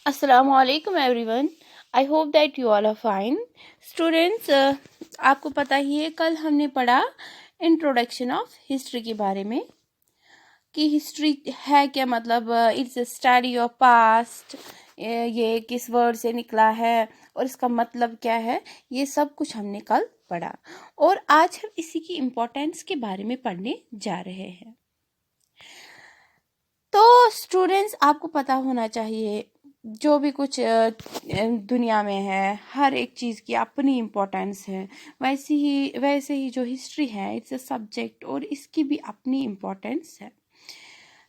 Assalamu alaikum everyone. I hope that you all are fine. Students, आपको पता ही है कल हमने पढ़ा इंट्रोडक्शन ऑफ हिस्ट्री के बारे में कि हिस्ट्री है क्या, मतलब it's a study of past, ये किस वर्ड से निकला है और इसका मतलब क्या है, ये सब कुछ हमने कल पढ़ा। और आज हम इसी की इम्पोर्टेंस के बारे में पढ़ने जा रहे हैं। तो स्टूडेंट्स, आपको पता होना चाहिए जो भी कुछ दुनिया में है, हर एक चीज़ की अपनी इम्पोर्टेंस है। वैसे ही जो हिस्ट्री है इट्स अ सब्जेक्ट और इसकी भी अपनी इम्पोर्टेंस है।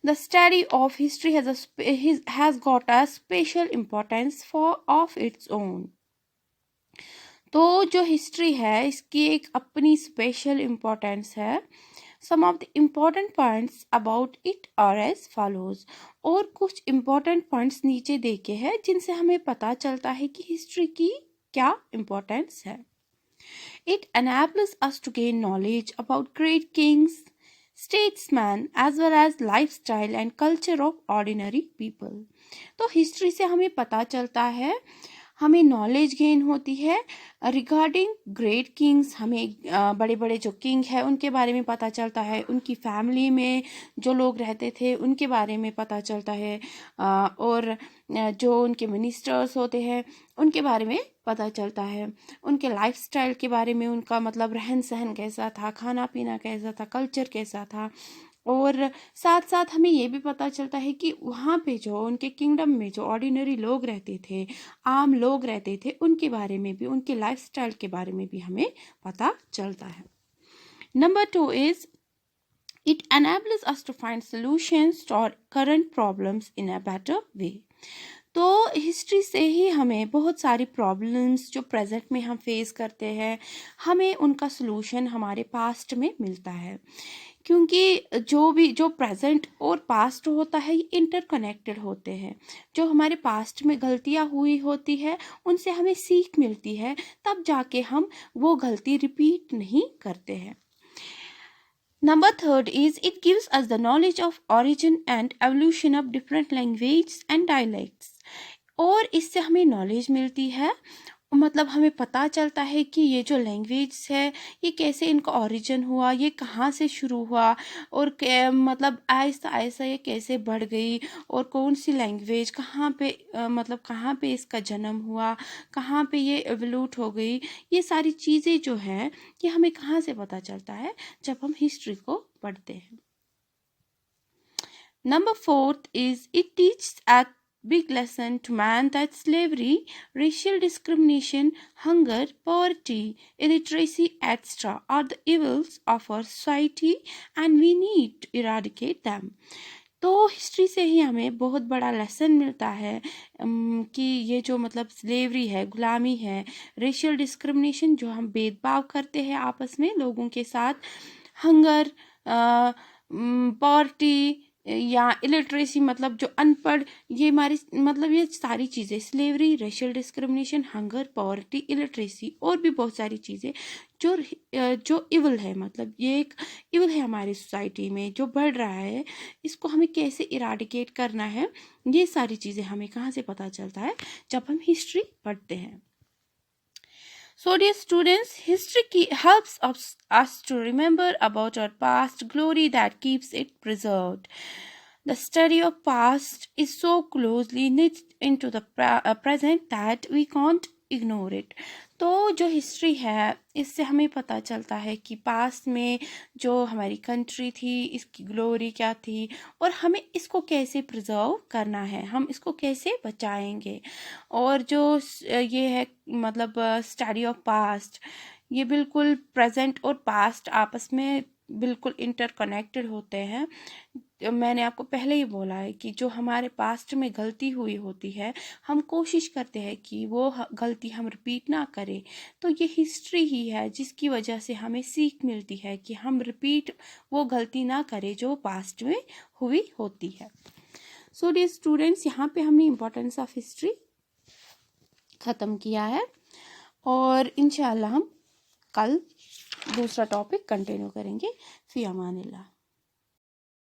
The study of history has got a special importance of its own. तो जो हिस्ट्री है इसकी एक अपनी स्पेशल इम्पोर्टेंस है। Some of the important points about it are as follows. और कुछ important points नीचे देखे हैं जिनसे हमें पता चलता है कि हिस्ट्री की क्या इम्पोर्टेंस है। It enables us to gain knowledge about great kings, statesmen as well as lifestyle and culture of ordinary people. तो हिस्ट्री से हमें पता चलता है, हमें नॉलेज गेन होती है रिगार्डिंग ग्रेट किंग्स। हमें बड़े बड़े जो किंग है उनके बारे में पता चलता है, उनकी फैमिली में जो लोग रहते थे उनके बारे में पता चलता है, और जो उनके मिनिस्टर्स होते हैं उनके बारे में पता चलता है, उनके लाइफस्टाइल के बारे में, उनका मतलब रहन सहन कैसा था, खाना पीना कैसा था, कल्चर कैसा था। और साथ साथ हमें ये भी पता चलता है कि वहाँ पे जो उनके किंगडम में जो ऑर्डिनरी लोग रहते थे, आम लोग रहते थे, उनके बारे में भी, उनके लाइफस्टाइल के बारे में भी हमें पता चलता है। Number 2 is it enables us to find solutions to our current problems in a better way. तो हिस्ट्री से ही हमें बहुत सारी प्रॉब्लम्स जो प्रेजेंट में हम फेस करते हैं, हमें उनका सलूशन हमारे पास्ट में मिलता है, क्योंकि जो प्रेजेंट और पास्ट होता है ये इंटरकनेक्टेड होते हैं। जो हमारे पास्ट में गलतियाँ हुई होती है उनसे हमें सीख मिलती है, तब जाके हम वो गलती रिपीट नहीं करते हैं। Number 3 is it gives us the knowledge of origin and evolution of different languages and dialects. और इससे हमें नॉलेज मिलती है, मतलब हमें पता चलता है कि ये जो लैंग्वेज है ये कैसे इनका ओरिजिन हुआ, ये कहाँ से शुरू हुआ और मतलब आहिस्ता आहिस्ता ये कैसे बढ़ गई, और कौन सी लैंग्वेज कहाँ पे मतलब कहाँ पे इसका जन्म हुआ, कहाँ पे ये एवोल्यूट हो गई। ये सारी चीज़ें जो है ये हमें कहाँ से पता चलता है, जब हम हिस्ट्री को पढ़ते हैं। Number 4 is it teaches a big lesson to man that slavery, racial discrimination, hunger, poverty, illiteracy, etc. are the evils of our society and we need to eradicate them. तो हिस्ट्री से ही हमें बहुत बड़ा lesson मिलता है कि ये जो मतलब स्लेवरी है, गुलामी है, रेशियल डिस्क्रिमिनेशन जो हम भेदभाव करते हैं आपस में लोगों के साथ, हंगर, पॉवर्टी या इलिटरेसी मतलब जो अनपढ़, ये हमारी मतलब ये सारी चीज़ें, slavery, racial discrimination, hunger, poverty, illiteracy और भी बहुत सारी चीज़ें जो इवल है, मतलब ये एक इवल है हमारी सोसाइटी में जो बढ़ रहा है, इसको हमें कैसे इराडिकेट करना है, ये सारी चीज़ें हमें कहाँ से पता चलता है, जब हम हिस्ट्री पढ़ते हैं। So dear students, history helps us to remember about our past glory that keeps it preserved. The study of past is so closely knit into the present that we can't ignore it. तो जो history है इससे हमें पता चलता है कि past में जो हमारी कंट्री थी इसकी ग्लोरी क्या थी और हमें इसको कैसे प्रिजर्व करना है, हम इसको कैसे बचाएंगे। और जो ये है मतलब स्टडी ऑफ पास्ट, ये बिल्कुल प्रेजेंट और पास्ट आपस में बिल्कुल इंटरकनेक्टेड होते हैं। मैंने आपको पहले ही बोला है कि जो हमारे पास्ट में गलती हुई होती है हम कोशिश करते हैं कि वो गलती हम रिपीट ना करें। तो ये हिस्ट्री ही है जिसकी वजह से हमें सीख मिलती है कि हम रिपीट वो गलती ना करें जो पास्ट में हुई होती है। सो डियर स्टूडेंट्स, यहाँ पे हमने इम्पोर्टेंस ऑफ हिस्ट्री ख़त्म किया है और इंशाल्लाह हम कल दूसरा टॉपिक कंटिन्यू करेंगे। फ़ी अमानिल्लाह।